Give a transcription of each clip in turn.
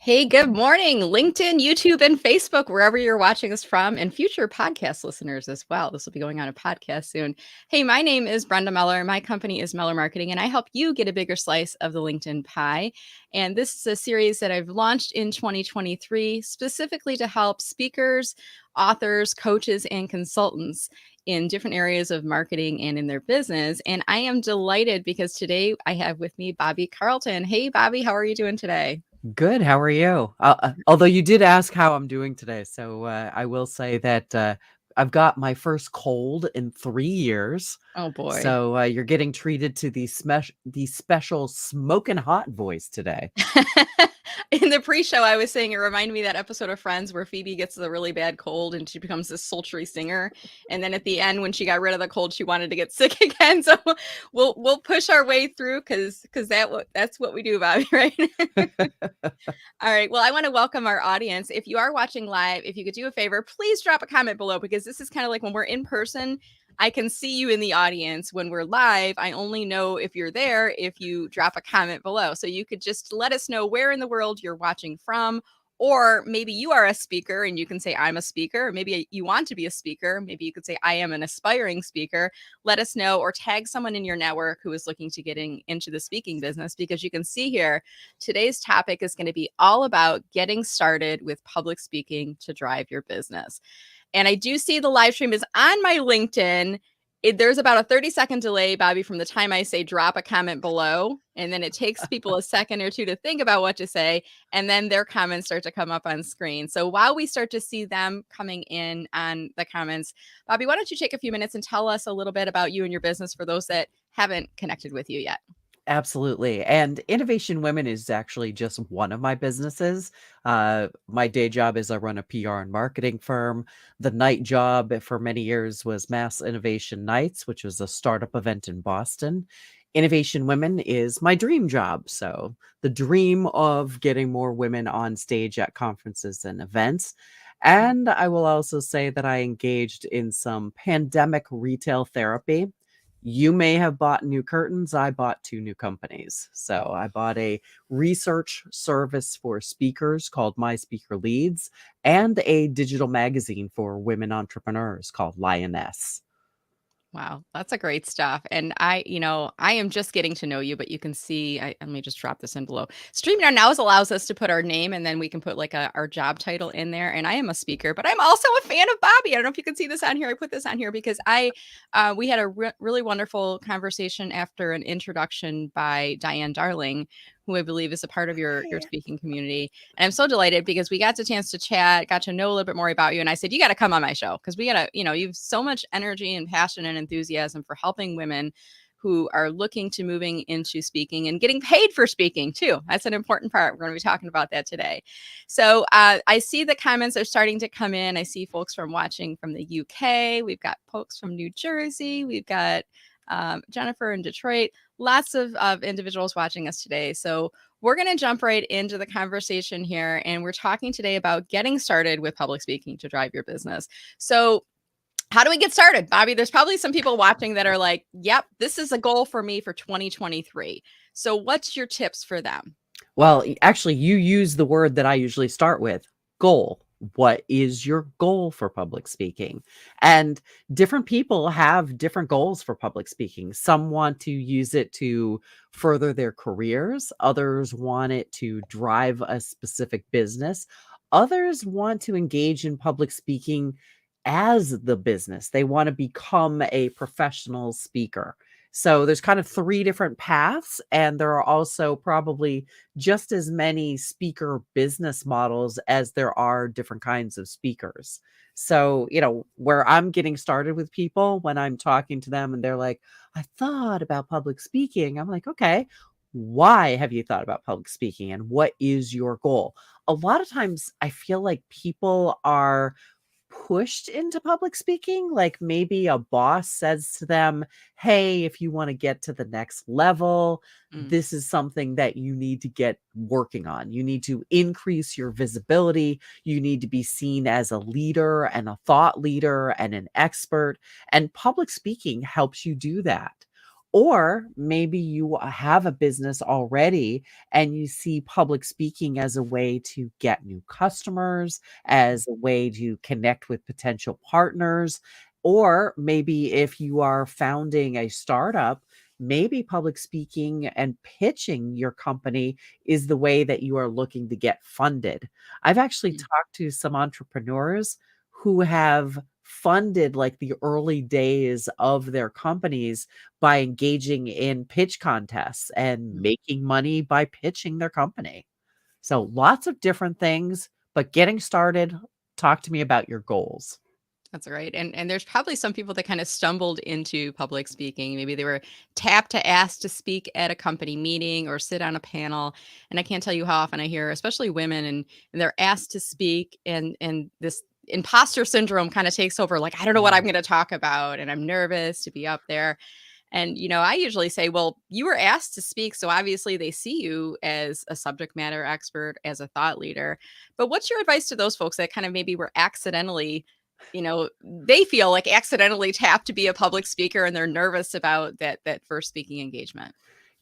Hey, good morning, LinkedIn, YouTube, and Facebook, wherever you're watching us from, and future podcast listeners as well. This will be going on a podcast soon. Hey, my name is Brenda Meller. My company is Meller Marketing, and I help you get a bigger slice of the LinkedIn pie. And this is a series that I've launched in 2023 specifically to help speakers, authors, coaches, and consultants in different areas of marketing and in their business. And I am delighted because today I have with me Bobbie Carlton. Hey, Bobbie, how are you doing today? Good. How are you? Although you did ask how I'm doing today, so I will say that I've got my first cold in 3 years. Oh boy. So you're getting treated to the special smoking hot voice today. In the pre-show, I was saying it reminded me of that episode of Friends where Phoebe gets a really bad cold and she becomes this sultry singer. And then at the end, when she got rid of the cold, she wanted to get sick again. So we'll push our way through because that's what we do, Bobby, right? All right. Well, I want to welcome our audience. If you are watching live, if you could do a favor, please drop a comment below because this is kind of like when we're in person. I can see you in the audience. When we're live, I only know if you're there if you drop a comment below. So you could just let us know where in the world you're watching from. Or maybe you are a speaker and you can say, I'm a speaker. Or maybe you want to be a speaker. Maybe you could say, I am an aspiring speaker. Let us know or tag someone in your network who is looking to getting into the speaking business because you can see here today's topic is going to be all about getting started with public speaking to drive your business. And I do see the live stream is on my LinkedIn. There's about a 30-second delay, Bobbie, from the time I say drop a comment below. And then it takes people a second or two to think about what to say. And then their comments start to come up on screen. So while we start to see them coming in on the comments, Bobbie, why don't you take a few minutes and tell us a little bit about you and your business for those that haven't connected with you yet? Absolutely. And Innovation Women is actually just one of my businesses. My day job is I run a PR and marketing firm. The night job for many years was Mass Innovation Nights, which was a startup event in Boston. Innovation Women is my dream job. So the dream of getting more women on stage at conferences and events. And I will also say that I engaged in some pandemic retail therapy. You may have bought new curtains. I bought two new companies. So I bought a research service for speakers called My Speaker Leads and a digital magazine for women entrepreneurs called Lioness. Wow, that's a great stuff. And I am just getting to know you, but you can see, let me just drop this in below. StreamYard now allows us to put our name and then we can put like our job title in there. And I am a speaker, but I'm also a fan of Bobbie. I don't know if you can see this on here. I put this on here because we had a really wonderful conversation after an introduction by Diane Darling, who I believe is a part of your speaking community. And I'm so delighted because we got the chance to chat, got to know a little bit more about you. And I said, you got to come on my show because we got to, you have so much energy and passion and enthusiasm for helping women who are looking to moving into speaking and getting paid for speaking too. That's an important part. We're going to be talking about that today. So I see the comments are starting to come in. I see folks from watching from the UK. We've got folks from New Jersey. We've got Jennifer in Detroit, lots of individuals watching us today. So we're going to jump right into the conversation here. And we're talking today about getting started with public speaking to drive your business. So how do we get started, Bobbie? There's probably some people watching that are like, yep, this is a goal for me for 2023. So what's your tips for them? Well, actually, you use the word that I usually start with, goal. What is your goal for public speaking? And different people have different goals for public speaking. Some want to use it to further their careers. Others want it to drive a specific business. Others want to engage in public speaking as the business. They want to become a professional speaker. So there's kind of three different paths, and there are also probably just as many speaker business models as there are different kinds of speakers. So, where I'm getting started with people when I'm talking to them and they're like, I thought about public speaking. I'm like, okay, why have you thought about public speaking and what is your goal? A lot of times I feel like people are pushed into public speaking. Like maybe a boss says to them, hey, if you want to get to the next level, Mm. this is something that you need to get working on. You need to increase your visibility. You need to be seen as a leader and a thought leader and an expert. And public speaking helps you do that. Or maybe you have a business already and you see public speaking as a way to get new customers, as a way to connect with potential partners. Or maybe if you are founding a startup, maybe public speaking and pitching your company is the way that you are looking to get funded. I've actually Mm. talked to some entrepreneurs who have funded like the early days of their companies by engaging in pitch contests and Mhm. making money by pitching their company. So lots of different things, but getting started, talk to me about your goals. That's right. And there's probably some people that kind of stumbled into public speaking. Maybe they were tapped to ask to speak at a company meeting or sit on a panel. And I can't tell you how often I hear, especially women, and they're asked to speak, and this imposter syndrome kind of takes over. Like, I don't know what I'm Mm, going to talk about, and I'm nervous to be up there. And I usually say, well, you were asked to speak, so obviously they see you as a subject matter expert, as a thought leader. But what's your advice to those folks that kind of maybe were accidentally, they feel like accidentally tapped to be a public speaker and they're nervous about that first speaking engagement?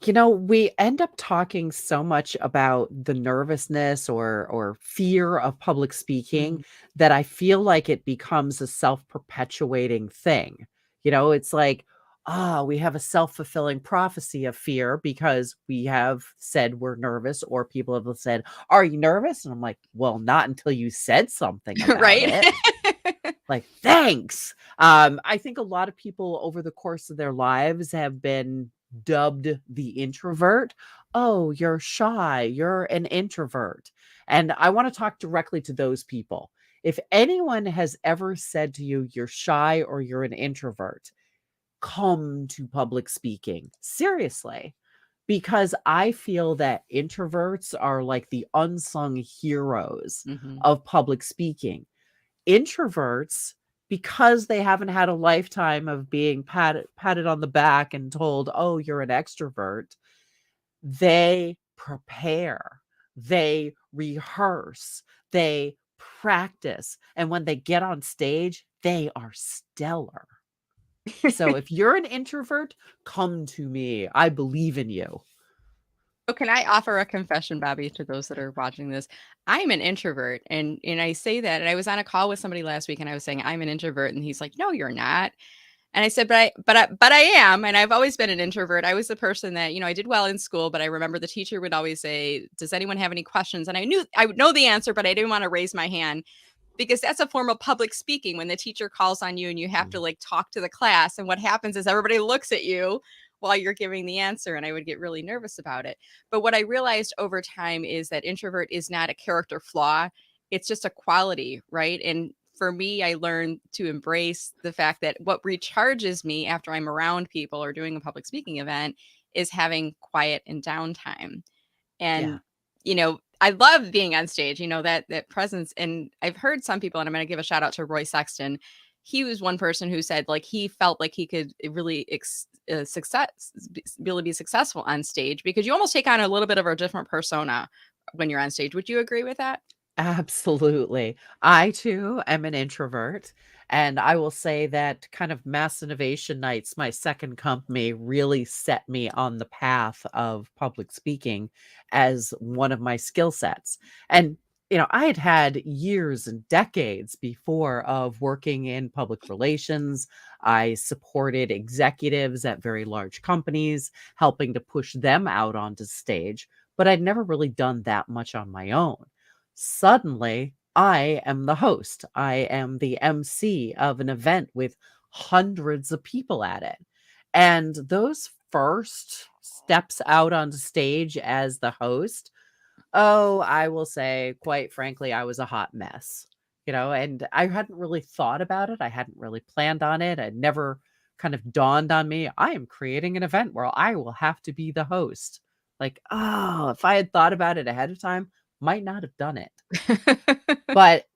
We end up talking so much about the nervousness or fear of public speaking Mhm. that I feel like it becomes a self-perpetuating thing. It's like, we have a self-fulfilling prophecy of fear because we have said we're nervous, or people have said, "Are you nervous?" And I'm like, "Well, not until you said something about Right? it." Like, thanks. I think a lot of people over the course of their lives have been dubbed the introvert. Oh, you're shy. You're an introvert. And I want to talk directly to those people. If anyone has ever said to you, you're shy or you're an introvert, come to public speaking. Seriously. Because I feel that introverts are like the unsung heroes Mhm. of public speaking. Introverts, because they haven't had a lifetime of being patted on the back and told, "Oh, you're an extrovert," they prepare, they rehearse, they practice, and when they get on stage, they are stellar. So if you're an introvert, come to me. I believe in you. Oh, can I offer a confession, Bobby, to those that are watching this? I'm an introvert, and I say that, and I was on a call with somebody last week, and I was saying I'm an introvert, and he's like, "No, you're not." And I said, "But I am, and I've always been an introvert. I was the person that I did well in school, but I remember the teacher would always say, 'Does anyone have any questions?' And I knew I would know the answer, but I didn't want to raise my hand because that's a form of public speaking when the teacher calls on you and you have to Mm, like talk to the class. And what happens is everybody looks at you while you're giving the answer. And I would get really nervous about it. But what I realized over time is that introvert is not a character flaw, it's just a quality, right? And for me, I learned to embrace the fact that what recharges me after I'm around people or doing a public speaking event is having quiet and downtime. yeah. And, I love being on stage, that presence. And I've heard some people, and I'm going to give a shout out to Roy Sexton. He was one person who said like he felt like he could really really be successful on stage because you almost take on a little bit of a different persona when you're on stage. Would you agree with that? Absolutely. I too am an introvert. And I will say that kind of Mass Innovation Nights, my second company, really set me on the path of public speaking as one of my skill sets. And, I had had years and decades before of working in public relations. I supported executives at very large companies, helping to push them out onto stage, but I'd never really done that much on my own. Suddenly, I am the host. I am the MC of an event with hundreds of people at it. And those first steps out on stage as the host, oh, I will say, quite frankly, I was a hot mess, and I hadn't really thought about it. I hadn't really planned on it. It never kind of dawned on me. I am creating an event where I will have to be the host. Like, oh, if I had thought about it ahead of time, might not have done it. But,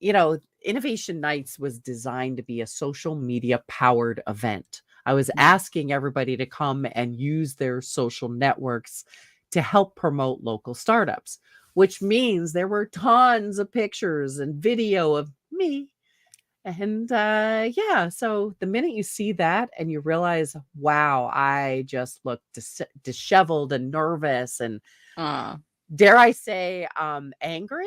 Innovation Nights was designed to be a social media powered event. I was Mhm. asking everybody to come and use their social networks to help promote local startups, which means there were tons of pictures and video of me And yeah, so the minute you see that and you realize, wow, I just look disheveled and nervous and Uh, dare I say, angry.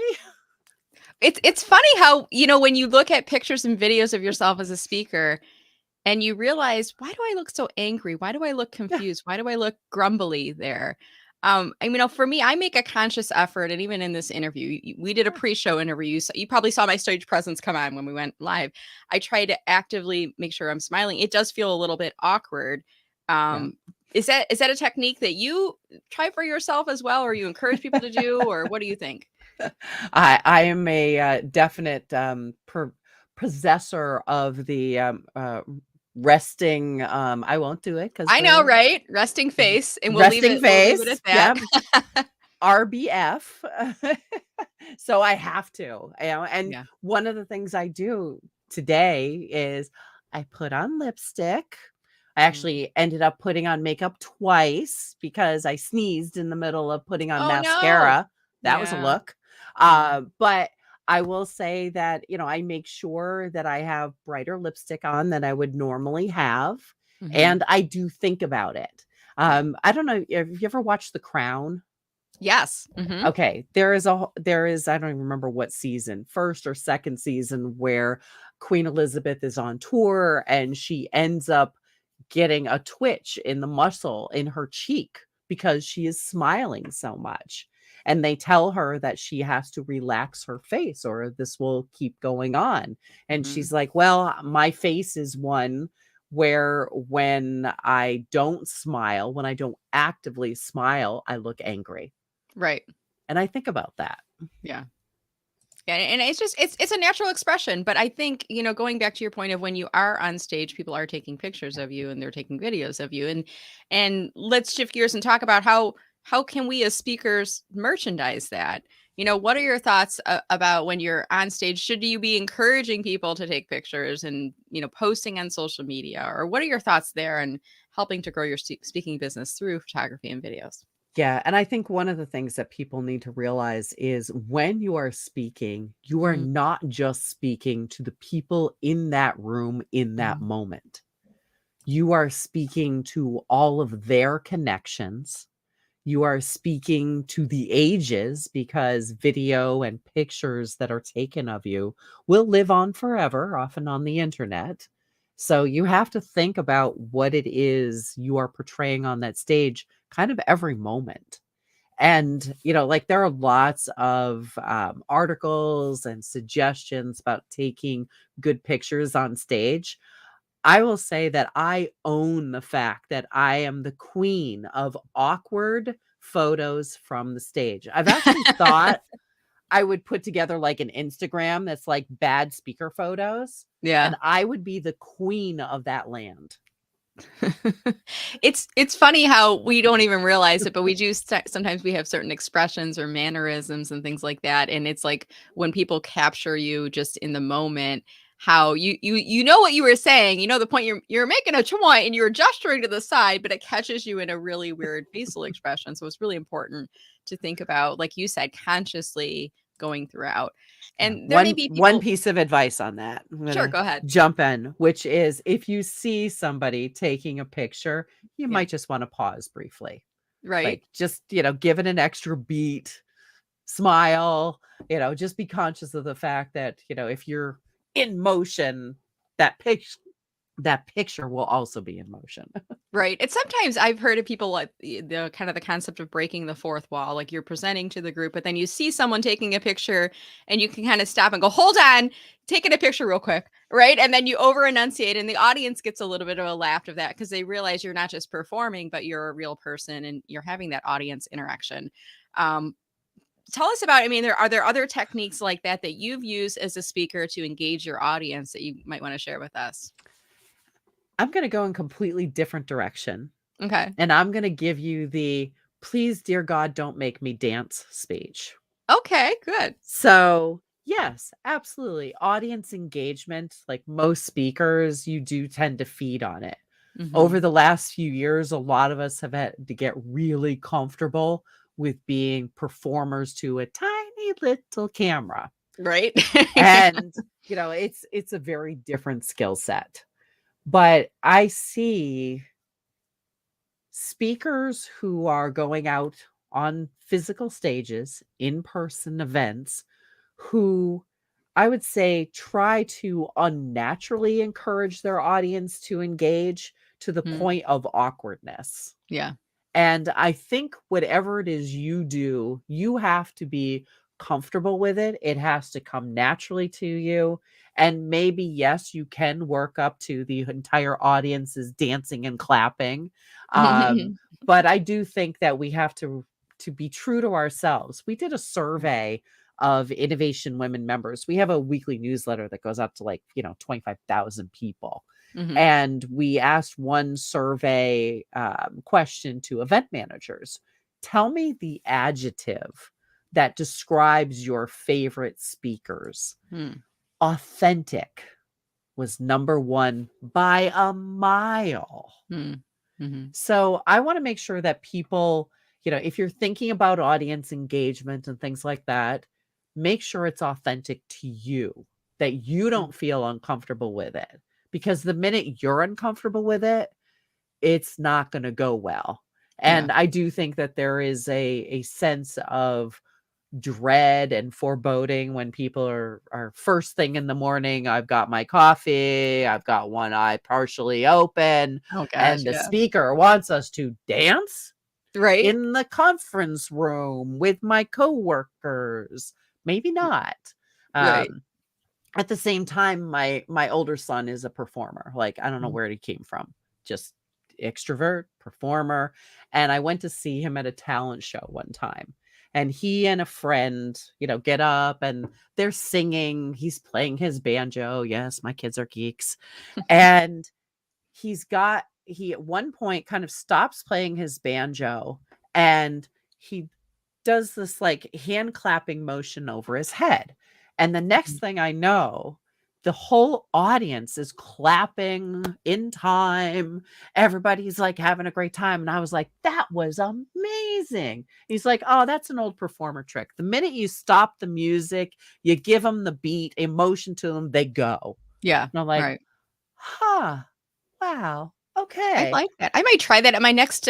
it's funny how, when you look at pictures and videos of yourself as a speaker and you realize, why do I look so angry? Why do I look Yeah, confused? Why do I look grumbly there? For me, I make a conscious effort, and even in this interview, we did a yeah, pre-show interview. You probably saw my stage presence come on when we went live. I try to actively make sure I'm smiling. It does feel a little bit awkward. yeah. Um, is that a technique that you try for yourself as well, or you encourage people to do, or what do you think? I am a definite possessor of the resting. I won't do it because I know, we're right? Resting face, and resting we'll leave it face. at that. Yeah, RBF. So I have to, and Yeah. one of the things I do today is I put on lipstick. I Mm. actually ended up putting on makeup twice because I sneezed in the middle of putting on Oh, no. mascara. That was a Yeah. look. Yeah. But I will say that, I make sure that I have brighter lipstick on than I would normally have. Mhm. And I do think about it. Yeah. I don't know. Have you ever watched The Crown? Yes. Mhm. Okay, there is I don't even remember what season, first or second season, where Queen Elizabeth is on tour and she ends up getting a twitch in the muscle in her cheek because she is smiling so much. And they tell her that she has to relax her face or this will keep going on. And Mhm. she's like, "Well, my face is one where when I don't smile, when I don't actively smile, I look angry." Right. And I think about that. Yeah. Yeah, and it's just it's a natural expression, but I think, going back to your point of when you are on stage, people are taking pictures of you and they're taking videos of you, and let's shift gears and talk about how can we as speakers merchandise that? What are your thoughts about when you're on stage? Should you be encouraging people to take pictures and, posting on social media, or what are your thoughts there and helping to grow your speaking business through photography and videos? Yeah, and I think one of the things that people need to realize is when you are speaking, you are Mhm. not just speaking to the people in that room in that Mhm. moment. You are speaking to all of their connections. You are speaking to the ages because video and pictures that are taken of you will live on forever, often on the internet. So you have to think about what it is you are portraying on that stage kind of every moment. And, like there are lots of articles and suggestions about taking good pictures on stage. I will say that I own the fact that I am the queen of awkward photos from the stage. I've actually thought I would put together like an Instagram that's like bad speaker photos, Yeah. and I would be the queen of that land. It's funny how we don't even realize it, but we do sometimes we have certain expressions or mannerisms and things like that, and it's like when people capture you just in the moment, how you know what you were saying, the point you're making a point and you're gesturing to the side, but it catches you in a really weird facial expression. So it's really important to think about, like you said, consciously going throughout. Yeah. And there may be One people. piece of advice on that. I'm Sure, gonna go ahead. jump in, which is if you see somebody taking a picture, you Yeah, might just want to pause briefly. right. Like just, give it an extra beat, smile, just be conscious of the fact that, if you're in motion, that picture will also be in motion. Right. And sometimes I've heard of people like the kind of the concept of breaking the fourth wall. Like you're presenting to the group, but then you see someone taking a picture and you can kind of stop and go, hold on, taking a picture real quick. Right. And then you over enunciate, and the audience gets a little bit of a laugh of that because they realize you're not just performing, but you're a real person and you're having that audience interaction. Um, Tell us about, are there other techniques like that that you've used as a speaker to engage your audience that you might want to share with us? I'm going to go in completely different direction, Okay. and I'm going to give you the please dear God don't make me dance speech. Okay, good. So, yes, absolutely. Audience engagement, like most speakers, you do tend to feed on it. Hmm. Over the last few years, a lot of us have had to get really comfortable with being performers to a tiny little camera. Right. And, it's a very different skill set. But I see speakers who are going out on physical stages, in-person events, who I would say try to unnaturally encourage their audience to engage to the Mm, point of awkwardness. yeah. And I think whatever it is you do, you have to be comfortable with it. It has to come naturally to you. And maybe, yes, you can work up to the entire audience is dancing and clapping. Um, but I do think that we have to be true to ourselves. We did a survey of Innovation Women members. We have a weekly newsletter that goes out to 25,000 people. Mhm. And we asked one survey question to event managers. Tell me the adjective that describes your favorite speakers. Mm, Authentic was number one by a mile. mm, mhm. So I want to make sure that people, if you're thinking about audience engagement and things like that, make sure it's authentic to you, that you Mm, don't feel uncomfortable with it. Because the minute you're uncomfortable with it, it's not going to go well. yeah. And I do think that there is a sense of dread and foreboding when people are first thing in the morning. I've got my coffee, I've got one eye partially open, Oh gosh, and the yeah. speaker wants us to dance Right? in the conference room with my coworkers. Maybe not. Right. Um, at the same time, my older son is a performer. Like, I don't know Mm, where he came from. Just extrovert, performer. And I went to see him at a talent show one time. And he and a friend, get up and they're singing. He's playing his banjo. Yes, my kids are geeks. And he at one point kind of stops playing his banjo and he does this hand clapping motion over his head. And the next mm, thing I know, the whole audience is clapping in time. Everybody's having a great time. And I was like, that was amazing. He's like, oh, that's an old performer trick. The minute you stop the music, you give them the beat, emotion to them, they go. yeah. And I'm like, Right. huh, wow, I okay. like that. I might try that at my next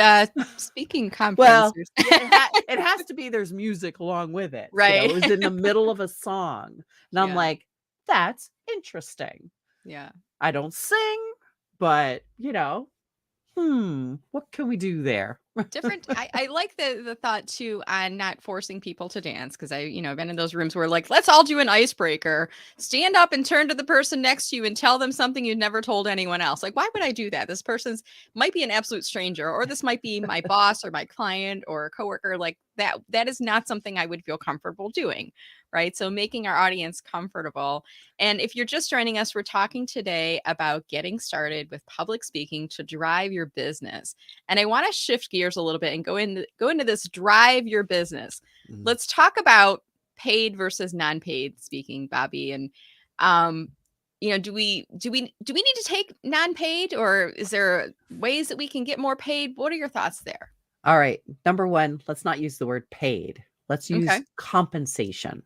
speaking conference. Well, yeah, it has to be there's music along with it. Right. It was in the middle of a song. And I'm Yeah. like, that's interesting. Yeah. I don't sing, but what can we do there? Different. I like the thought too on not forcing people to dance because I've been in those rooms where let's all do an icebreaker. Stand up and turn to the person next to you and tell them something you've never told anyone else. Like, why would I do that? This person's might be an absolute stranger, or this might be my boss or my client or a coworker. Like that is not something I would feel comfortable doing. Right. So making our audience comfortable. And if you're just joining us, we're talking today about getting started with public speaking to drive your business. And I want to shift gears a little bit and go into this drive your business. Mm. Let's talk about paid versus non-paid speaking, Bobbie. And do we need to take non-paid, or is there ways that we can get more paid? What are your thoughts there? All right. Number one, let's not use the word paid. Let's use Okay. compensation,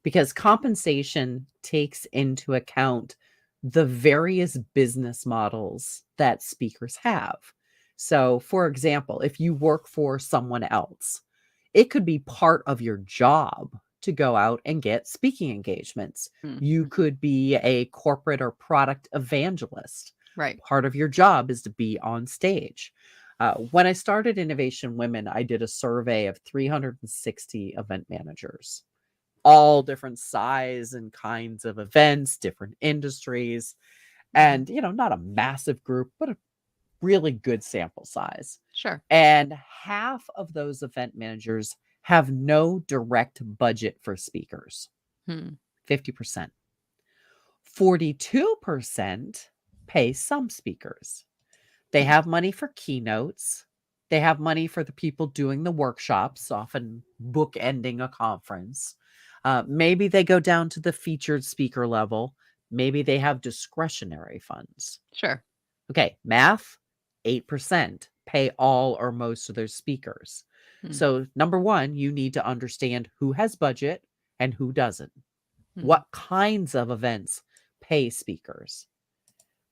because compensation takes into account the various business models that speakers have. So, for example, if you work for someone else, it could be part of your job to go out and get speaking engagements. You Mhm. could be a corporate or product evangelist. Right. Part of your job is to be on stage. When I started Innovation Women, I did a survey of 360 event managers, all different size and kinds of events, different industries, Mhm. and not a massive group, but a really good sample size. Sure. And half of those event managers have no direct budget for speakers, Hmm. 50%. 42% pay some speakers. They Hmm. have money for keynotes. They have money for the people doing the workshops, often bookending a conference. Maybe they go down to the featured speaker level. Maybe they have discretionary funds. Sure. Okay, math, 8% pay all or most of their speakers. Hmm. So, number one, you need to understand who has budget and who doesn't. What kinds of events pay speakers?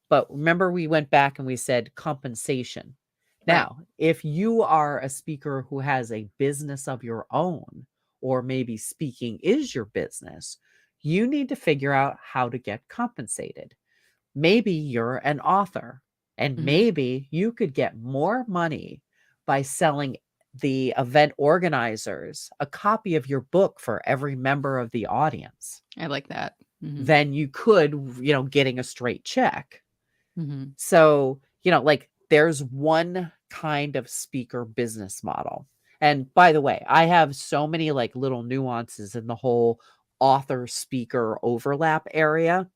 But remember, we went back and we said compensation. Right. Now, if you are a speaker who has a business of your own, or maybe speaking is your business, you need to figure out how to get compensated. Maybe you're an author, and Mhm. maybe you could get more money by selling the event organizers a copy of your book for every member of the audience I like that. Mhm. than you could, getting a straight check. Mhm. So, like there's one kind of speaker business model. And by the way, I have so many like little nuances in the whole author speaker overlap area.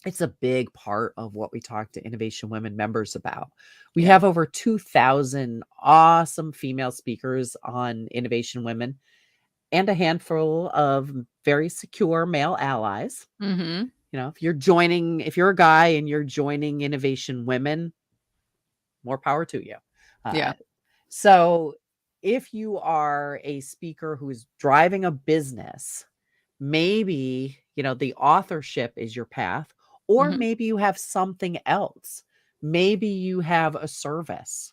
It's a big part of what we talk to Innovation Women members about. We Yeah. have over 2,000 awesome female speakers on Innovation Women and a handful of very secure male allies. Mhm. If you're a guy and you're joining Innovation Women, more power to you. Uh, Yeah. so if you are a speaker who's driving a business, maybe, the authorship is your path, or Mhm. maybe you have something else. Maybe you have a service.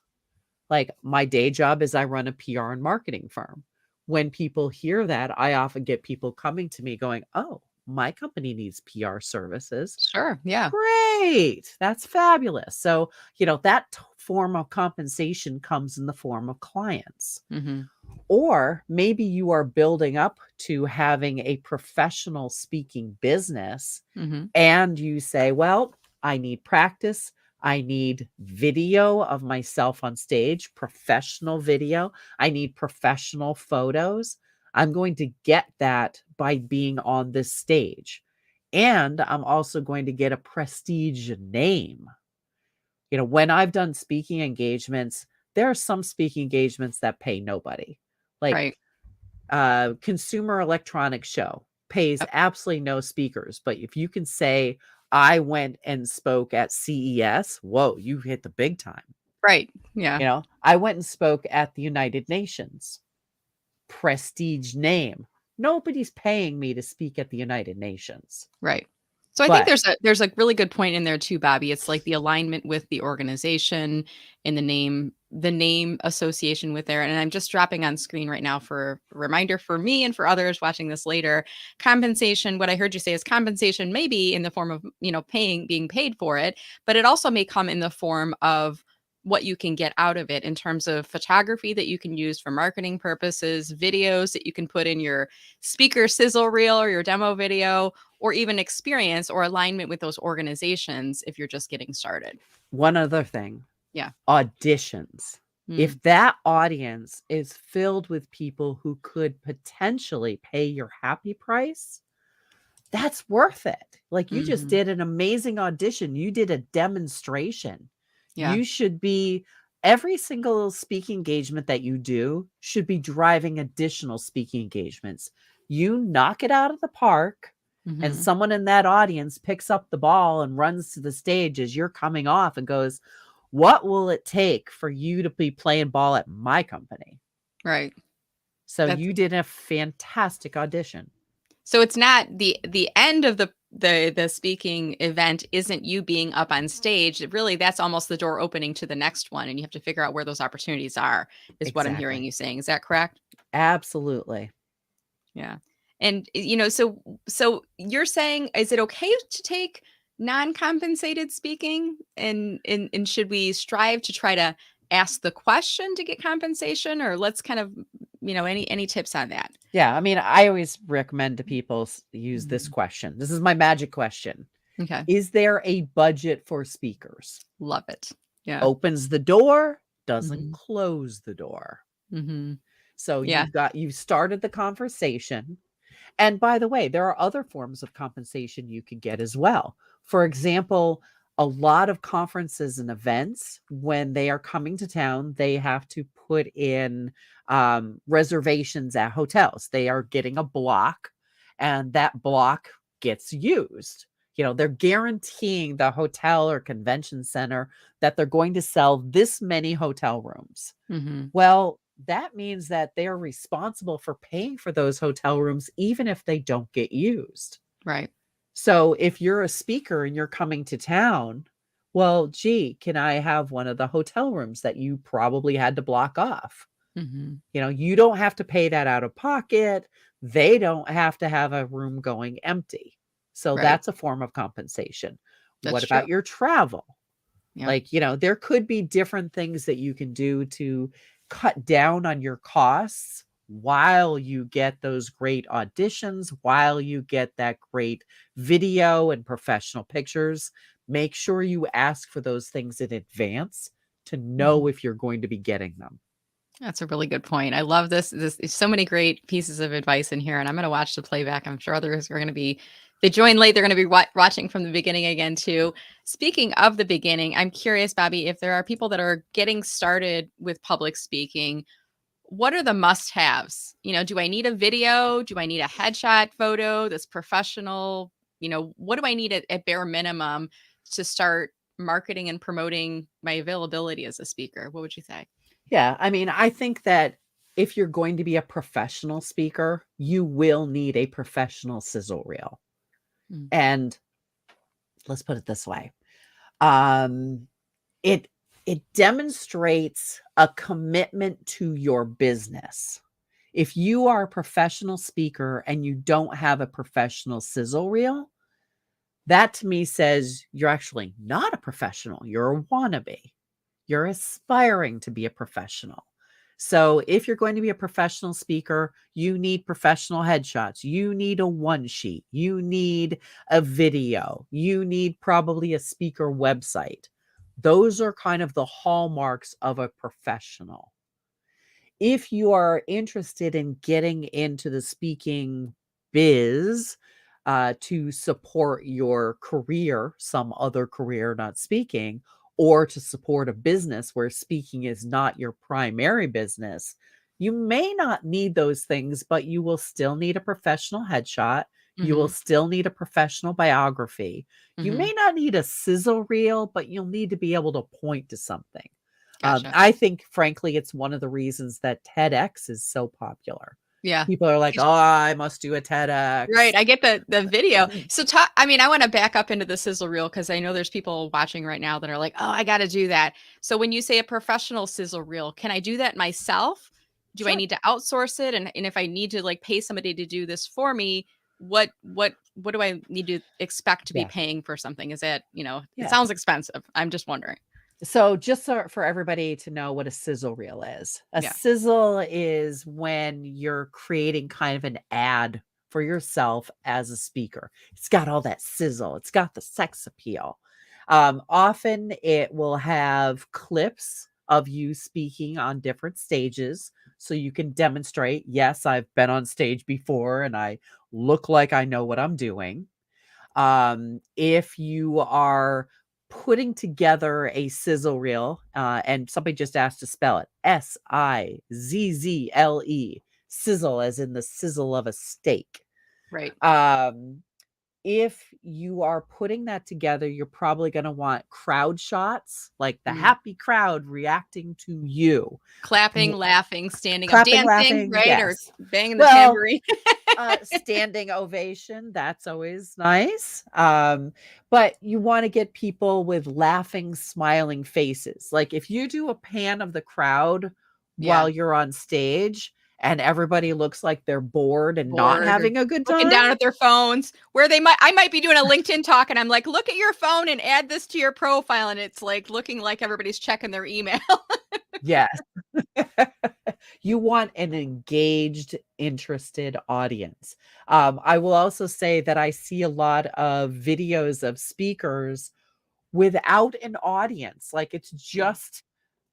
Like my day job is I run a PR and marketing firm. When people hear that, I often get people coming to me going, "Oh, my company needs PR services." Sure. Yeah. Great. That's fabulous. So, that form of compensation comes in the form of clients. Mhm. Or maybe you are building up to having a professional speaking business Mhm. and you say, well, I need practice. I need video of myself on stage, professional video. I need professional photos. I'm going to get that by being on this stage. And I'm also going to get a prestige name. When I've done speaking engagements, there are some speaking engagements that pay nobody. Like Right. Consumer Electronics Show pays Yep. absolutely no speakers. But if you can say, I went and spoke at CES, whoa, you hit the big time. Right. Yeah. I went and spoke at the United Nations. Prestige name. Nobody's paying me to speak at the United Nations. Right. So I think But there's a really good point in there too, Bobbie. It's like the alignment with the organization and the name association with there. And I'm just dropping on screen right now for a reminder for me and for others watching this later. Compensation, what I heard you say is compensation may be in the form of, being paid for it, but it also may come in the form of what you can get out of it in terms of photography that you can use for marketing purposes, videos that you can put in your speaker sizzle reel or your demo video, or even experience or alignment with those organizations if you're just getting started. one other thing, Yeah. auditions. Mm. If that audience is filled with people who could potentially pay your happy price, that's worth it. Like you just Mhm. did an amazing audition. You did a demonstration. Yeah. You should be every single speaking engagement that you do should be driving additional speaking engagements. You knock it out of the park and Mhm. someone in that audience picks up the ball and runs to the stage as you're coming off and goes, "What will it take for you to be playing ball at my company?" Right. So That's you did a fantastic audition. so it's not the end of the speaking event isn't you being up on stage. Really, that's almost the door opening to the next one, and you have to figure out where those opportunities are, is what I'm hearing Exactly. you saying. Is that correct? Absolutely. Yeah. And so you're saying, is it okay to take non-compensated speaking, and should we strive to try to ask the question to get compensation, or let's kind of, any tips on that? Yeah, I mean, I always recommend to people use this Mhm. question. This is my magic question. Okay. Is there a budget for speakers? Love it. Yeah. Opens the door, doesn't Mhm. close the door. Mhm. So Yeah. you started the conversation. And by the way, there are other forms of compensation you can get as well. For example, a lot of conferences and events, when they are coming to town, they have to put in reservations at hotels. They are getting a block, and that block gets used. They're guaranteeing the hotel or convention center that they're going to sell this many hotel rooms. Mhm. Well, that means that they're responsible for paying for those hotel rooms even if they don't get used. Right. So if you're a speaker and you're coming to town, well, gee, can I have one of the hotel rooms that you probably had to block off? Mhm. You don't have to pay that out of pocket. They don't have to have a room going empty. So Right. that's a form of compensation. That's What true. about your travel? Yep. Like, there could be different things that you can do to cut down on your costs while you get those great auditions, while you get that great video and professional pictures. Make sure you ask for those things in advance to Mhm. know if you're going to be getting them. That's a really good point. I love this. This is so many great pieces of advice in here, and I'm going to watch the playback. I'm sure others are going to be. They join late. They're going to be watching from the beginning again too. Speaking of the beginning, I'm curious, Bobbie, if there are people that are getting started with public speaking, what are the must-haves? Do I need a video? Do I need a headshot photo that's professional? What do I need at bare minimum to start marketing and promoting my availability as a speaker? What would you say? Yeah, I mean, I think that if you're going to be a professional speaker, you will need a professional sizzle reel. Mm. And let's put it this way. Um, it it demonstrates a commitment to your business. If you are a professional speaker and you don't have a professional sizzle reel, that to me says you're actually not a professional. You're a wannabe. You're aspiring to be a professional. So if you're going to be a professional speaker, you need professional headshots. You need a one sheet. You need a video. You need probably a speaker website. Those are kind of the hallmarks of a professional. If you are interested in getting into the speaking biz, to support your career, some other career, not speaking, or to support a business where speaking is not your primary business, you may not need those things, but you will still need a professional headshot. You will Mhm. still need a professional biography. You Mhm. may not need a sizzle reel, but you'll need to be able to point to something. Gotcha. I think, frankly, it's one of the reasons that TEDx is so popular. Yeah. People are like, "Oh, I must do a TEDx." Right, I get the video. So talk I mean, I wanna back up into the sizzle reel because I know there's people watching right now that are like, "Oh, I gotta do that." So when you say a professional sizzle reel, can I do that myself? Do I Sure. need to outsource it? And if I need to, like, pay somebody to do this for me, what do I need to expect to be Yeah. paying for something? Is that it Yeah. sounds expensive. I'm just wondering. So just for everybody to know what a sizzle reel is. A Yeah. sizzle is when you're creating kind of an ad for yourself as a speaker. It's got all that sizzle. It's got the sex appeal. Often it will have clips of you speaking on different stages so you can demonstrate, yes, I've been on stage before and I look like I know what I'm doing. If you are putting together a sizzle reel, and somebody just asked to spell it, Sizzle, sizzle as in the sizzle of a steak. Right. Um, if you are putting that together, you're probably going to want crowd shots, like the Mm. happy crowd reacting to you. Clapping, W- laughing, standing up, Clapping, dancing, laughing, right? Or yes. banging the Well, tambourine. standing ovation, that's always nice. But you wanna get people with laughing, smiling faces. Like, if you do a pan of the crowd Yeah. while you're on stage and everybody looks like they're bored and not Bored or having a good looking time. down at their phones where I might be doing a LinkedIn talk and I'm like, "Look at your phone and add this to your profile," and it's, like, looking like everybody's checking their email. Yes. You want an engaged, interested audience. I will also say that I see a lot of videos of speakers without an audience, like, it's Yeah. just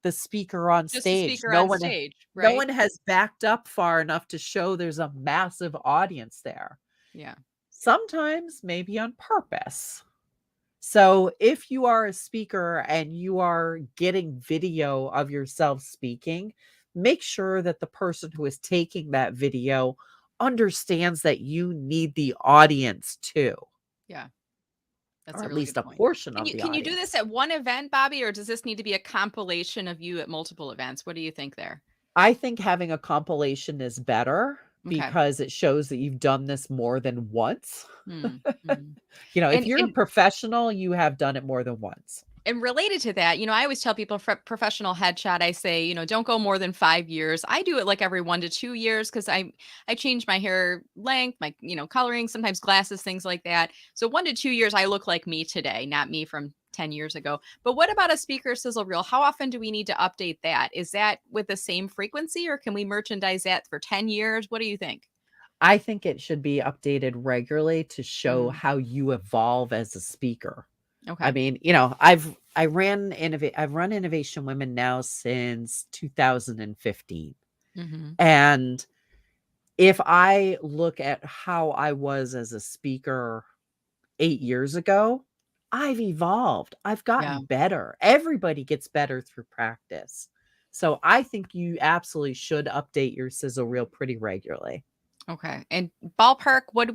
the speaker on Just a stage. speaker on stage, No right? one has backed up far enough to show there's a massive audience there. Yeah. Sometimes maybe on purpose. So, if you are a speaker and you are getting video of yourself speaking, make sure that the person who is taking that video understands that you need the audience too, Yeah. That's or a at really least good a point. portion Can of you the can you do audience. this at one event, Bobbie, or does this need to be a compilation of you at multiple events? What do you think there? I think having a compilation is better. Okay. because it shows that you've done this more than once. Mm, mm. If And you're a and professional, you have done it more than once. and related to that, I always tell people for professional headshot, I say, don't go more than 5 years. I do it like every 1 to 2 years because I change my hair length, my coloring, sometimes glasses, things like that. So 1 to 2 years, I look like me today, not me from 10 years ago. But what about a speaker sizzle reel? How often do we need to update that? Is that with the same frequency, or can we merchandise that for 10 years? What do you think? I think it should be updated regularly to show Mm, how you evolve as a speaker. I okay. mean, I've run Innovation Women now since 2015. Hmm. And if I look at how I was as a speaker 8 years ago, I've evolved. I've Yeah. gotten better. Everybody gets better through practice. So I think you absolutely should update your sizzle reel pretty regularly. Okay. And ballpark, what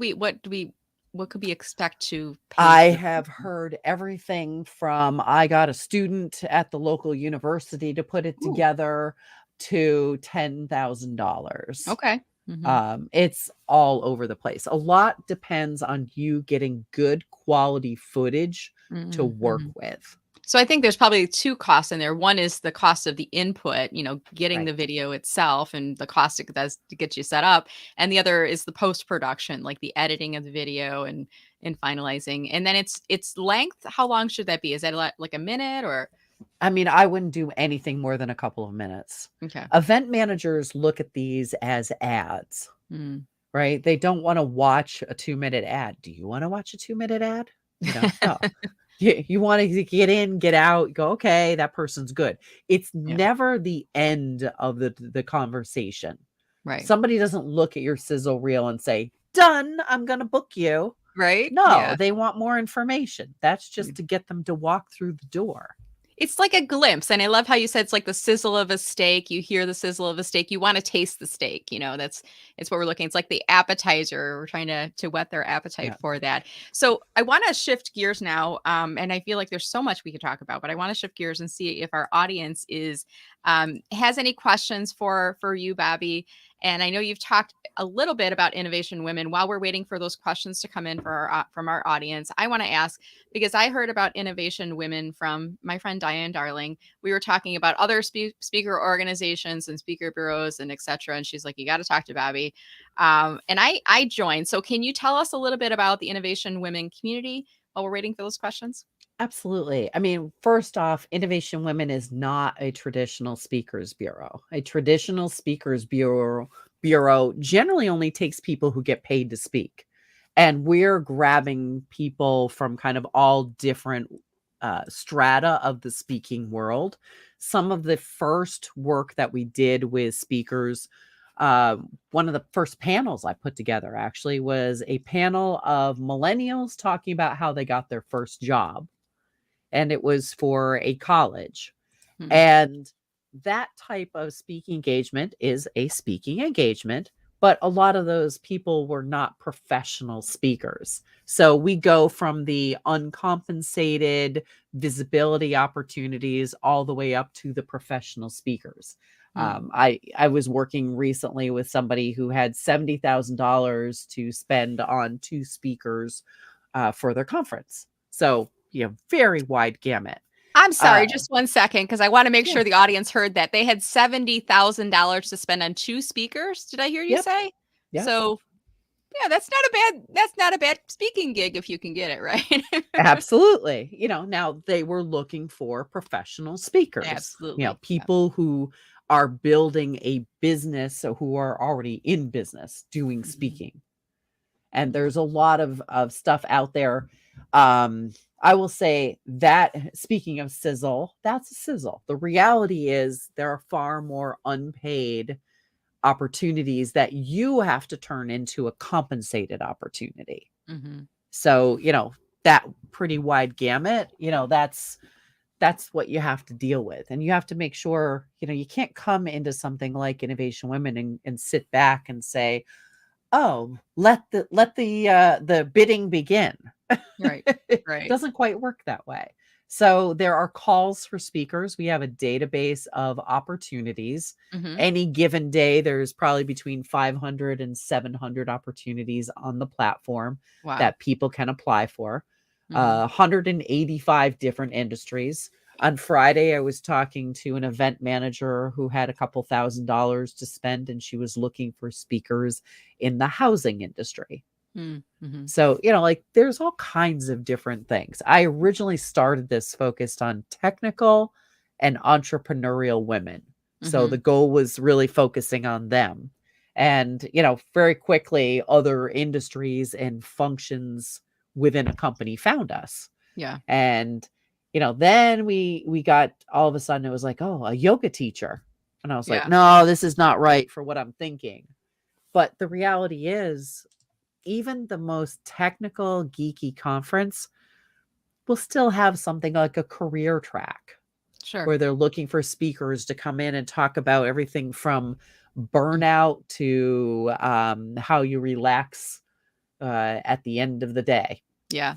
could we expect to pay I for the have person? heard everything from I got a student at the local university to put it Ooh, together to $10,000. okay. Hmm. It's all over the place. A lot depends on you getting good quality footage to Hmm. work Hmm. with. So I think there's probably two costs in there. One is the cost of the input, getting Right. the video itself and the cost it does to get you set up. And the other is the post production, like the editing of the video and finalizing. And then it's length. How long should that be? Is that like a minute or I mean, I wouldn't do anything more than a couple of minutes. okay? Event managers look at these as ads, Mm. right? They don't want to watch a 2-minute ad. Do you want to watch a 2-minute ad? No. You want to get in, get out, go, okay, that person's good. It's Yeah. never the end of the conversation. Right. Somebody doesn't look at your sizzle reel and say, done, I'm going to book you. Right. No, Yeah. they want more information. That's just to get them to walk through the door. It's like a glimpse, and I love how you said it's like the sizzle of a steak. You hear the sizzle of a steak, you wanna taste the steak, that's it's what we're looking it's like the appetizer. We're trying to whet their appetite Yeah. for that. So, I wanna shift gears now, and I feel like there's so much we could talk about, but I wanna shift gears and see if our audience has any questions for you, Bobbie, and I know you've talked a little bit about Innovation Women. While we're waiting for those questions to come in from our audience, I wanna ask, because I heard about Innovation Women from my friend Diane Darling. We were talking about other speaker organizations and speaker bureaus and et cetera. And she's like, you got to talk to Bobbie. And I joined. So can you tell us a little bit about the Innovation Women community while we're waiting for those questions? Absolutely. I mean, first off, Innovation Women is not a traditional speakers bureau. A traditional speakers bureau generally only takes people who get paid to speak. And we're grabbing people from kind of all different strata of the speaking world. Some of the first work that we did with speakers, one of the first panels I put together actually was a panel of millennials talking about how they got their first job, and it was for a college. Hmm. And that type of speaking engagement is a speaking engagement, but a lot of those people were not professional speakers. So we go from the uncompensated visibility opportunities all the way up to the professional speakers. Hmm. I was working recently with somebody who had $70,000 to spend on 2 speakers for their conference. So, very wide gamut. I'm Uh, sorry, just 1 second, because I want to make yeah, sure the audience heard that they had $70,000 to spend on two speakers. Did I hear you yep, say? yep, So yeah, that's not a bad speaking gig if you can get it right. absolutely. Now they were looking for professional speakers, Absolutely. Yeah. people who are building a business, so who are already in business doing Mhm. speaking. And there's a lot of stuff out there. I will say that, speaking of sizzle, that's a sizzle. The reality is there are far more unpaid opportunities that you have to turn into a compensated opportunity. Mhm. So, that pretty wide gamut, that's what you have to deal with. And you have to make sure, you can't come into something like Innovation Women and sit back and say, "Oh, let the bidding begin." Right. It Right. doesn't quite work that way. So there are calls for speakers. We have a database of opportunities. Mhm. Any given day, there's probably between 500 and 700 opportunities on the platform Wow. that people can apply for. Mhm. 185 different industries. On Friday, I was talking to an event manager who had a couple $1,000s to spend, and she was looking for speakers in the housing industry. Mm, mhm. So, like there's all kinds of different things. I originally started this focused on technical and entrepreneurial women. So the Mhm. goal was really focusing on them. And, very quickly other industries and functions within a company found us. Yeah. And, then we got all of a sudden it was like, oh, a yoga teacher. And I was like, Yeah. no, this is not right for what I'm thinking. But the reality is even the most technical, geeky conference will still have something like a career track Sure. where they're looking for speakers to come in and talk about everything from Mm. burnout to how you relax at the end of the day. Yeah.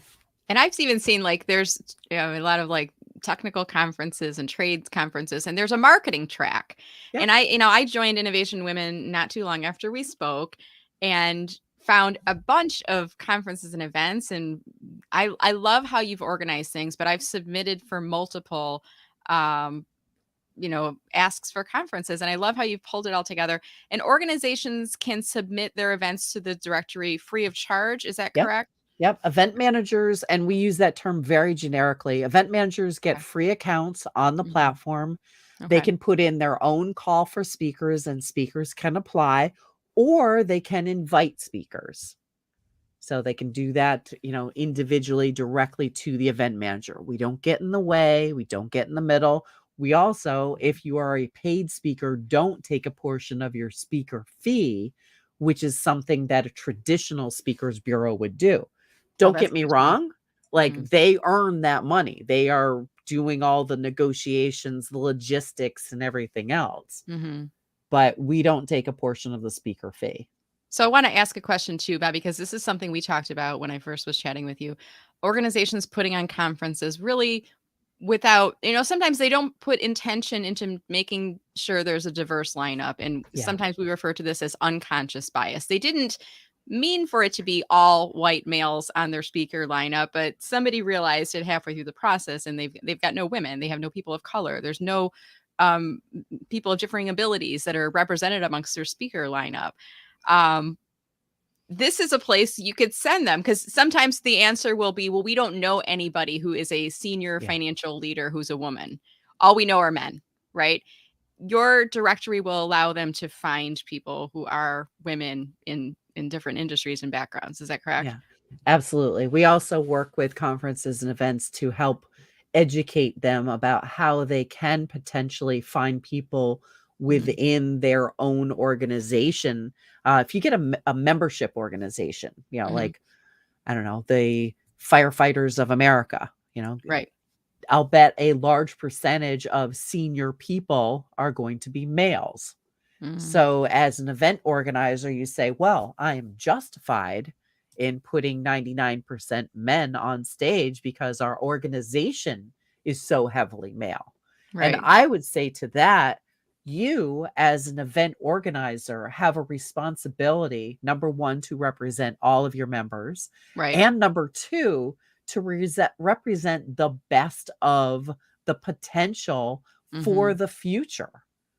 And I've even seen like there's a lot of like technical conferences and trades conferences, and there's a marketing track. Yeah. And I joined Innovation Women not too long after we spoke and found a bunch of conferences and events. And I love how you've organized things, but I've submitted for multiple um asks for conferences. And I love how you've pulled it all together. And organizations can submit their events to the directory free of charge. Is that Yep. correct? Yep. Event managers, and we use that term very generically. Event managers get Okay. free accounts on the Mhm. platform. They Okay. can put in their own call for speakers, and speakers can apply, or they can invite speakers. So they can do that, individually directly to the event manager. We don't get in the way. We don't get in the middle. We also, if you are a paid speaker, don't take a portion of your speaker fee, which is something that a traditional speakers bureau would do. Oh, Don't that's get me good to know. wrong. Like Mhm. they earn that money. They are doing all the negotiations, the logistics, and everything else. Mhm. But we don't take a portion of the speaker fee. So I wanna ask a question too, Bob, because this is something we talked about when I first was chatting with you. Organizations putting on conferences really without sometimes they don't put intention into making sure there's a diverse lineup, and Yeah. sometimes we refer to this as unconscious bias. They didn't mean for it to be all white males on their speaker lineup, but somebody realized it halfway through the process, and they've got no women, they have no people of color, there's no people of differing abilities that are represented amongst their speaker lineup. Um, this is a place you could send them because sometimes the answer will be, well, we don't know anybody who is a senior Yeah. financial leader who's a woman. All we know are men, right? Your directory will allow them to find people who are women in different industries and backgrounds. Is that correct? Yeah, absolutely. We also work with conferences and events to help educate them about how they can potentially find people Mhm. within their own organization. If you get a membership organization, Mhm. like, I don't know, the Firefighters of America, Right. I'll bet a large percentage of senior people are going to be males. Mhm. So, as an event organizer, you say, well, I am justified in putting 99% men on stage because our organization is so heavily male. And Right. I would say to that, you as an event organizer have a responsibility, number one, to represent all of your members, Right. and number two, to represent the best of the potential for Mhm. the future.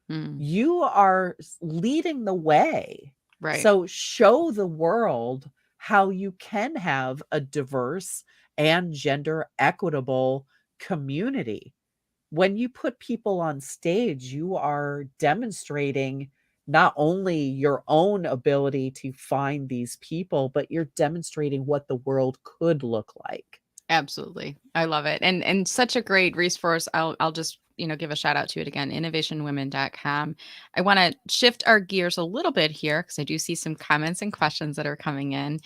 Mhm. You are leading the way. Right. So show the world how you can have a diverse and gender equitable community. When you put people on stage, you are demonstrating not only your own ability to find these people, but you're demonstrating what the world could look like. Absolutely. I love it. And such a great resource. I'll just, give a shout out to it again, innovationwomen.com. I want to shift our gears a little bit here because I do see some comments and questions that are coming in.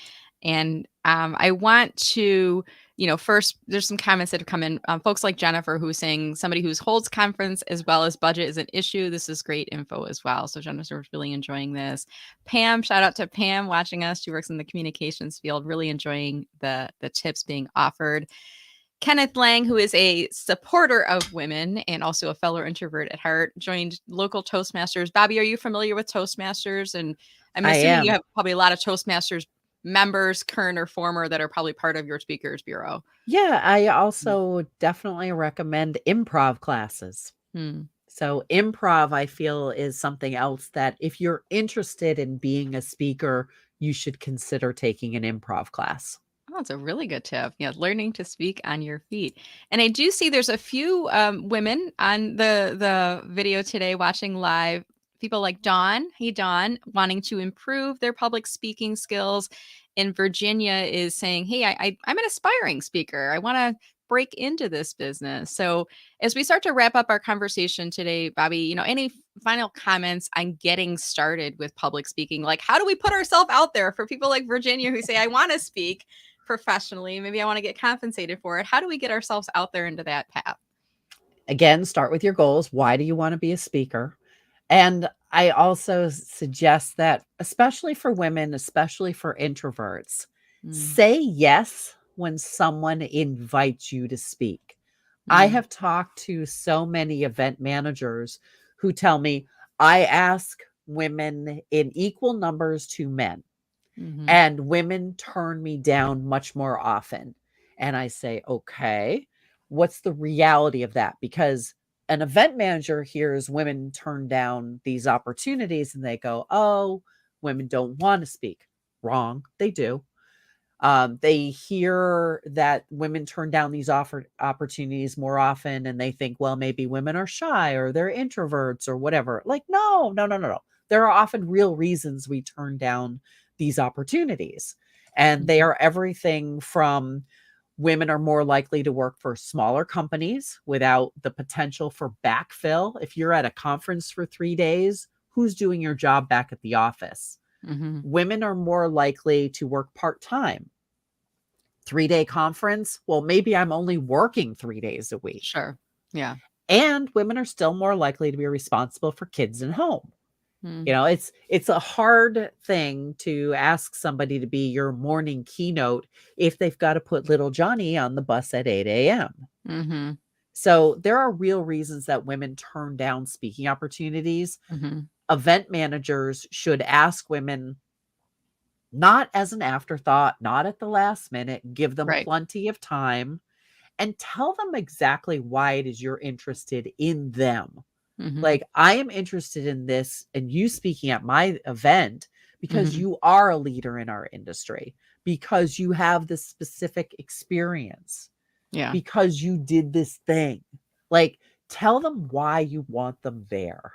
And I want to, first, there's some comments that have come in. Folks like Jennifer, who's saying somebody who holds conference as well as budget is an issue. This is great info as well. So Jennifer's really enjoying this. Pam, shout out to Pam watching us. She works in the communications field, really enjoying the tips being offered. Kenneth Lang, who is a supporter of women and also a fellow introvert at heart, joined local Toastmasters. Bobbie, are you familiar with Toastmasters? And I'm I assuming you am. have probably a lot of Toastmasters members, current or former, that are probably part of your speakers bureau. Yeah, I also definitely recommend improv classes. Hmm. So, improv, I feel, is something else that if you're interested in being a speaker, you should consider taking an improv class. Oh, that's a really good tip. Yeah, learning to speak on your feet. And I do see there's a few women on the video today watching live. People like Dawn, hey Dawn, wanting to improve their public speaking skills. And Virginia is saying, hey, I'm an aspiring speaker. I want to break into this business. So as we start to wrap up our conversation today, Bobbie, any final comments on getting started with public speaking? Like, how do we put ourselves out there for people like Virginia who say, I want to speak professionally? Maybe I want to get compensated for it. How do we get ourselves out there into that path? Again, start with your goals. Why do you want to be a speaker? And I also suggest that, especially for women, especially for introverts, Mm, say yes when someone invites you to speak. I mm, have talked to so many event managers who tell me I ask women in equal numbers to men, mm-hmm, and women turn me down much more often. And I say, okay, what's the reality of that? Because an event manager hears women turn down these opportunities and they go, oh, women don't want to speak. Wrong. They do. They hear that women turn down these offered opportunities more often and they think, well, maybe women are shy or they're introverts or whatever. Like, no, no, no, no, no. There are often real reasons we turn down these opportunities. And they mm-hmm. are everything from women are more likely to work for smaller companies without the potential for backfill. If you're at a conference for 3 days, who's doing your job back at the office? Mm-hmm. Women are more likely to work part time. 3-day conference, well, maybe I'm only working 3 days a week. Sure. Yeah. And women are still more likely to be responsible for kids and home. Mm, It's a hard thing to ask somebody to be your morning keynote if they've got to put little Johnny on the bus at 8 a.m. mm-hmm, So there are real reasons that women turn down speaking opportunities. mm-hmm. Event managers should ask women, not as an afterthought, not at the last minute, give them Right. plenty of time and tell them exactly why it is you're interested in them. Mm-hmm, Like, I am interested in this and you speaking at my event because mm-hmm. you are a leader in our industry, because you have this specific experience, Yeah. because you did this thing. Like, tell them why you want them there.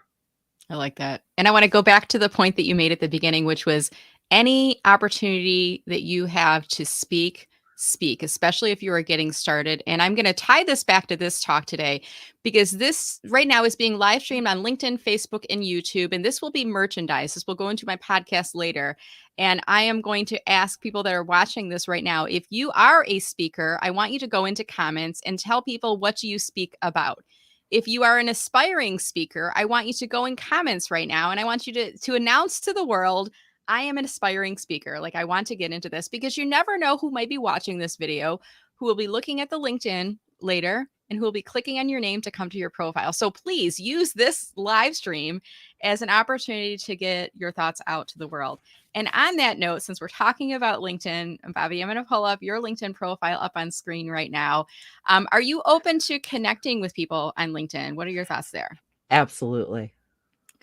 I like that. And I want to go back to the point that you made at the beginning, which was any opportunity that you have to speak, speak, especially if you are getting started. And I'm going to tie this back to this talk today because this right now is being live streamed on LinkedIn, Facebook, and YouTube. And this will be merchandise. This will go into my podcast later. And I am going to ask people that are watching this right now, if you are a speaker, I want you to go into comments and tell people, what do you speak about? If you are an aspiring speaker, I want you to go in comments right now and I want you to announce to the world, I am an aspiring speaker. Like, I want to get into this, because you never know who might be watching this video, who will be looking at the LinkedIn later and who will be clicking on your name to come to your profile. So please use this live stream as an opportunity to get your thoughts out to the world. And on that note, since we're talking about LinkedIn, Bobbie, I'm going to pull up your LinkedIn profile up on screen right now. Are you open to connecting with people on LinkedIn? What are your thoughts there? Absolutely.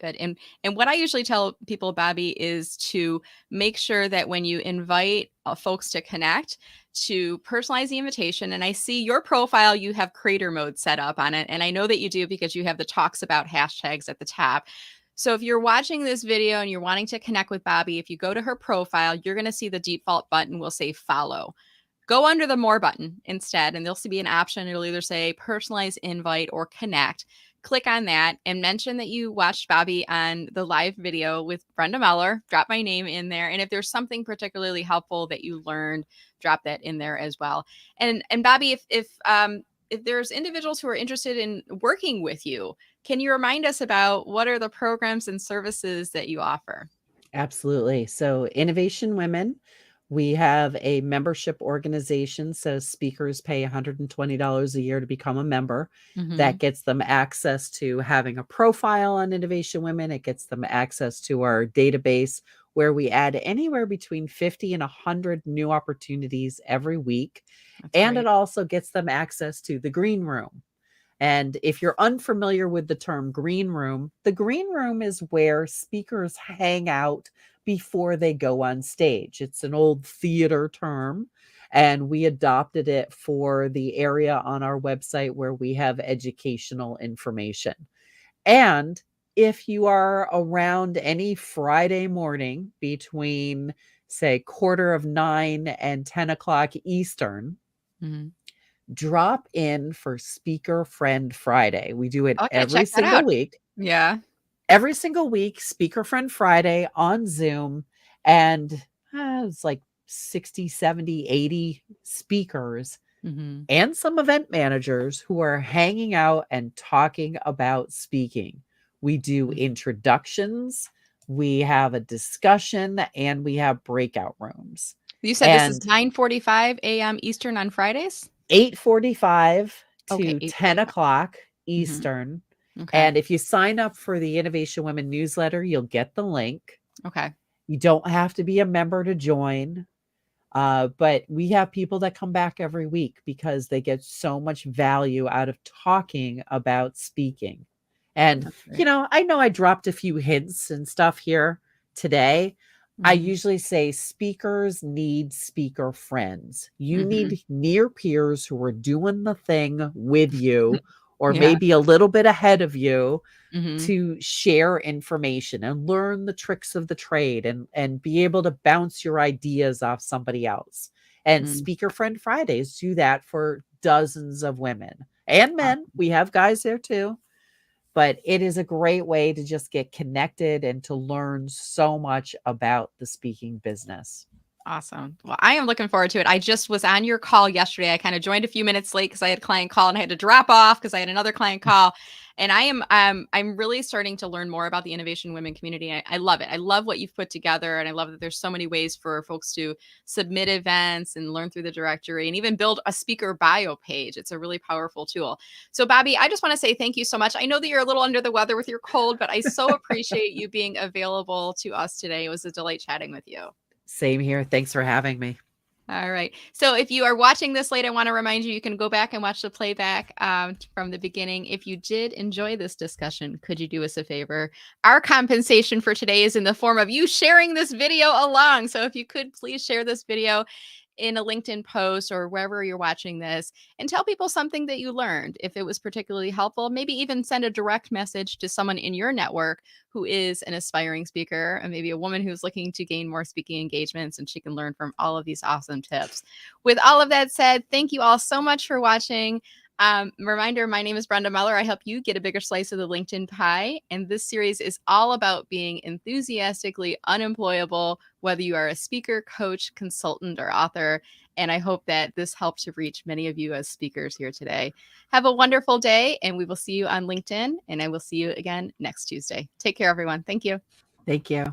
Good. And what I usually tell people, Bobbie, is to make sure that when you invite folks to connect, to personalize the invitation. And I see your profile, you have creator mode set up on it. And I know that you do because you have the talks about hashtags at the top. So if you're watching this video and you're wanting to connect with Bobbie, if you go to her profile, you're going to see the default button will say follow. Go under the more button instead, and there'll be an option. It'll either say personalize invite or connect. Click on that and mention that you watched Bobbie on the live video with Brenda Meller. Drop my name in there. And if there's something particularly helpful that you learned, drop that in there as well. And Bobbie, if there's individuals who are interested in working with you, can you remind us about what are the programs and services that you offer? Absolutely. So, Innovation Women, We have a membership organization, so speakers pay $120 a year to become a member. Mm-hmm. That gets them access to having a profile on Innovation Women. It gets them access to our database where we add anywhere between 50 and 100 new opportunities every week. That's And it great. also gets them access to the green room. And if you're unfamiliar with the term green room, the green room is where speakers hang out before they go on stage. It's an old theater term, and we adopted it for the area on our website where we have educational information. And if you are around any Friday morning between, say, 8:45 and 10 o'clock Eastern, Mm-hmm. drop in for Speaker Friend Friday. We do it Okay, check that every out. week. Yeah. Every single week, Speaker Friend Friday on Zoom. And it's like 60, 70, 80 speakers Mm-hmm. and some event managers who are hanging out and talking about speaking. We do introductions, we have a discussion, and we have breakout rooms. You said this is And 9:45 a.m. Eastern on Fridays? 8:45 Okay, to 10 8:45. o'clock Mm-hmm. Eastern. Okay. And if you sign up for the Innovation Women newsletter, you'll get the link. Okay. You don't have to be a member to join. But we have people that come back every week because they get so much value out of talking about speaking. And, That's great. I know I dropped a few hints and stuff here today. I Mm-hmm. usually say speakers need speaker friends. You Mm-hmm. need near peers who are doing the thing with you or Yeah. maybe a little bit ahead of you Mm-hmm. to share information and learn the tricks of the trade and be able to bounce your ideas off somebody else. And Mm. Speaker Friend Fridays do that for dozens of women and men. We have guys there too, but it is a great way to just get connected and to learn so much about the speaking business. Awesome. Well, I am looking forward to it. I just was on your call yesterday. I kind of joined a few minutes late because I had a client call and I had to drop off because I had another client call. And I'm really starting to learn more about the Innovation Women community. I love it. I love what you've put together, and I love that there's so many ways for folks to submit events and learn through the directory and even build a speaker bio page. It's a really powerful tool. So, Bobbie, I just want to say thank you so much. I know that you're a little under the weather with your cold, but I so appreciate you being available to us today. It was a delight chatting with you. Same here. Thanks for having me. All right. So if you are watching this late, I want to remind you, you can go back and watch the playback from the beginning. If you did enjoy this discussion, could you do us a favor? Our compensation for today is in the form of you sharing this video along. So if you could please share this video in a LinkedIn post or wherever you're watching this and tell people something that you learned. If it was particularly helpful, maybe even send a direct message to someone in your network who is an aspiring speaker and maybe a woman who's looking to gain more speaking engagements, and she can learn from all of these awesome tips. With all of that said, thank you all so much for watching. Reminder, my name is Brenda Meller. I help you get a bigger slice of the LinkedIn pie. And this series is all about being enthusiastically unemployable, whether you are a speaker, coach, consultant, or author. And I hope that this helped to reach many of you as speakers here today. Have a wonderful day, and we will see you on LinkedIn. And I will see you again next Tuesday. Take care, everyone. Thank you. Thank you.